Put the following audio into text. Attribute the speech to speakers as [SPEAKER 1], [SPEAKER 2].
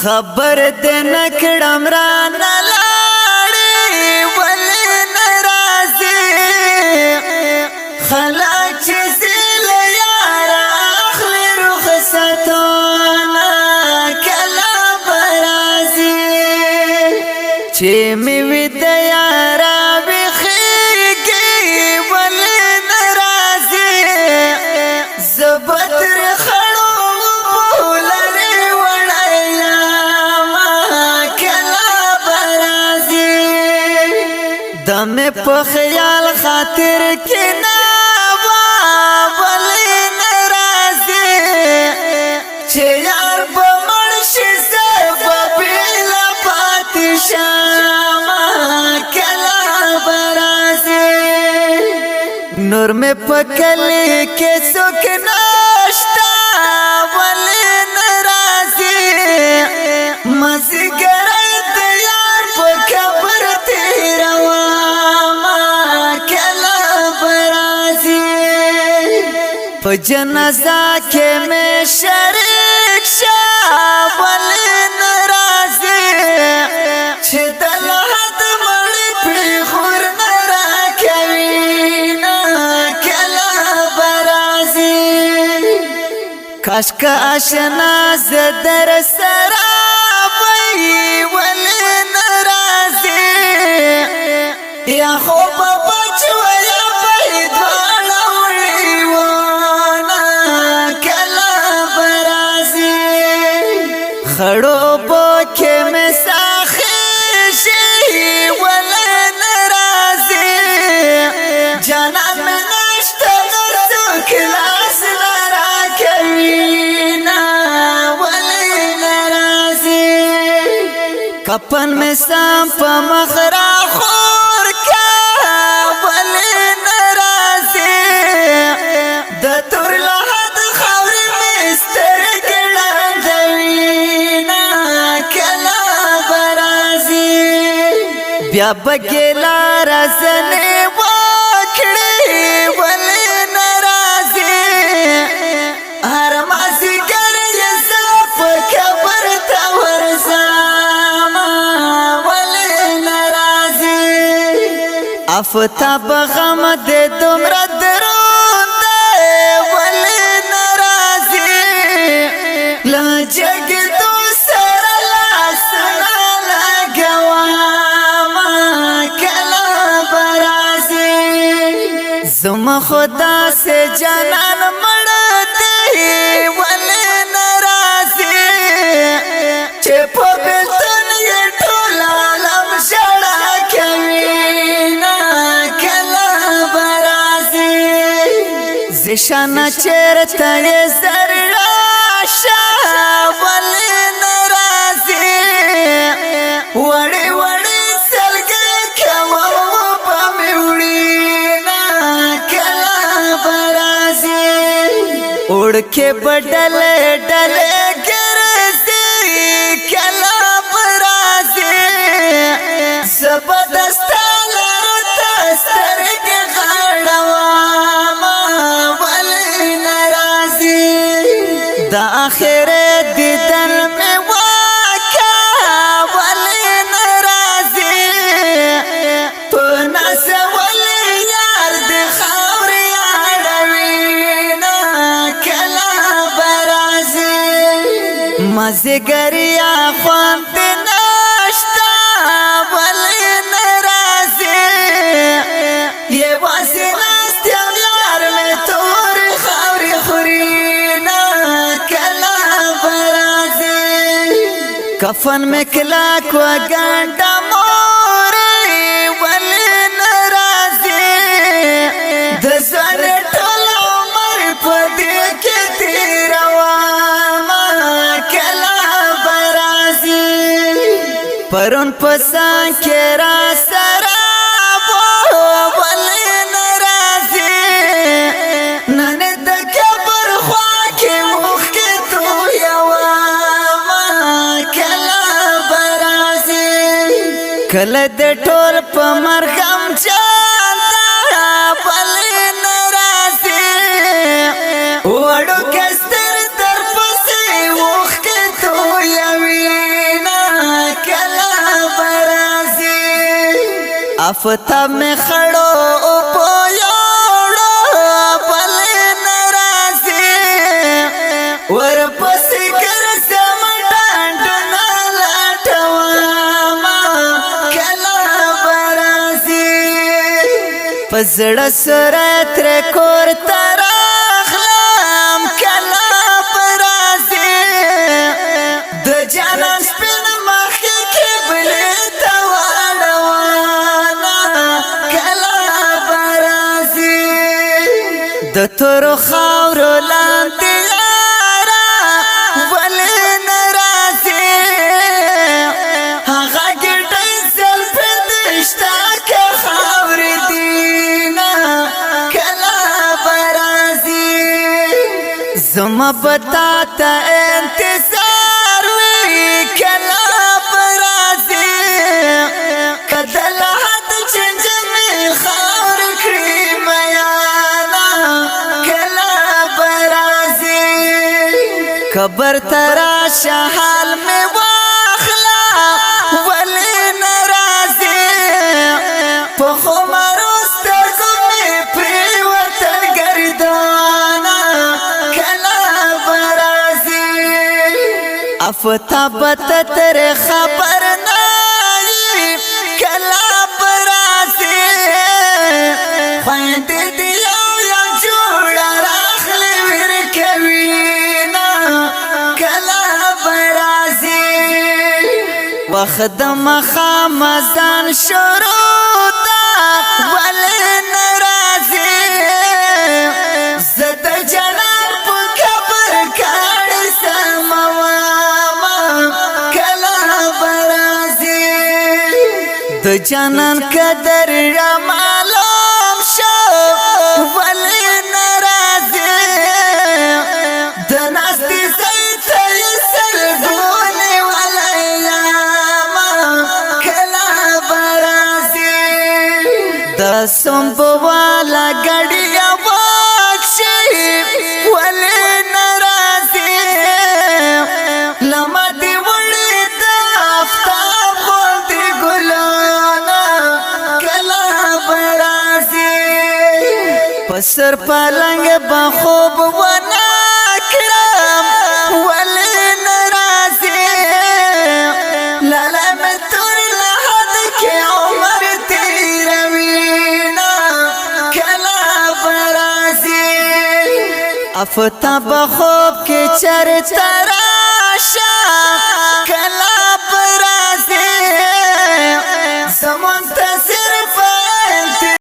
[SPEAKER 1] خبر دې نکړم را نلاړې ولې ناراضي خلک چې زل یار اخلي رخصتونه کله برازي چې مې وې د یارا بخېږي ولې ناراضي زبتر دمه په خیال خاطر کې ناوا ولې ناراضي چې یار په مرشي سبب لا پاتشام کلا برازي نور مې پکلې کې څوک ناشتا ولې ناراضي مزګر د یار په خبر تیروا په جنازه کې مې شریک شه ولې ناراضي چې د لحد مړی پرې خور نه راکوي نه کله برازي کاش که اشنا زه در سره وی ولې ناراضي یا خو په بچو یا په دواړه خړو بوکه مې ساخشي ولا ناراضي جانان مې نشته نور څوک لاس لرا کوي نه ولا ناراضي کپن مې سم په مخرا خور کا ولا ناراضي د تور لحد خوري مې سترګې بیا بګلا رسنه وکړې ولې ناراضي هر مازی ګرځي زپ خبر تا ورسام ولې ناراضي افتاب غم دې دومره دروند ولې ناراضي لا جګ زما خدا سے جانان مړته ولې ناراضي چې په بلتن یې ټول عالم شړا کوي نه کله برازي زشان چرته یې زر راشه ولې ناراضي وړې وړې سلګې کوم په میوړي उड़ के बडल डल गिरती कला बराजे जबरदस्त लरतस्तर के खड़वा वले नाराजी द आखिर दीदन में वाका वले नाराजी पुना से वले यार दे खौरी مزګریا خوند ناشتا ولې ناراضي یې واسناست یار مې تور خوري خوري نه کله برازي کفن مې کلا کو ګنډه مور ولې ناراضي د ځان ټول عمر په دې کې تیروا پرون پسان کې را سره ولې ناراضي نن د کبر خوا کې مخ کې تو یو کله برازي کله د ټول په مرغم چاته ولې ناراضي وړو کستر در پسې مخ کې تو یو آفتاب میں خڑو پویوڑو بلے نرازی ورپسی کرسم ڈانڈنا لاٹواما کلا برازی پزڑ سرات رکور تراخلام کلا برازی د جانان سپین مخی کبلی د تورو خاورو لاندې یارا ولې ناراضي هغه ګټې زلفې دشتا که خاورې دینه کله به راځي زما به تا ته انتظار وي کله به راځي که د لحد چنجمې خاورې کړي قبر تراشه حال میں واخلا ولی نرازی پخو مروستگو میں پریوتن گردانا کلا برازی افتابت تر خبر نائی کلا برازی خویند دیو یا جوڑا راخلی ورکوی وخت مخامزان شروع دا ولی نرازی زد جنان پو کبر کاری سمواما کلا برازی د جنان قدر رمالوم شو ولی نرازی د ناستی زیتی سرگونی سمبو والا گڑیا واکشی ولی نرازی لما دی وڑی دا افتاب خودی گلانا کلا برازی پسر پلنگ بخوب وناکرم ولی نرازی لالا میں توری لحد کے عمر تیروی افتاب خوب کے چر ترا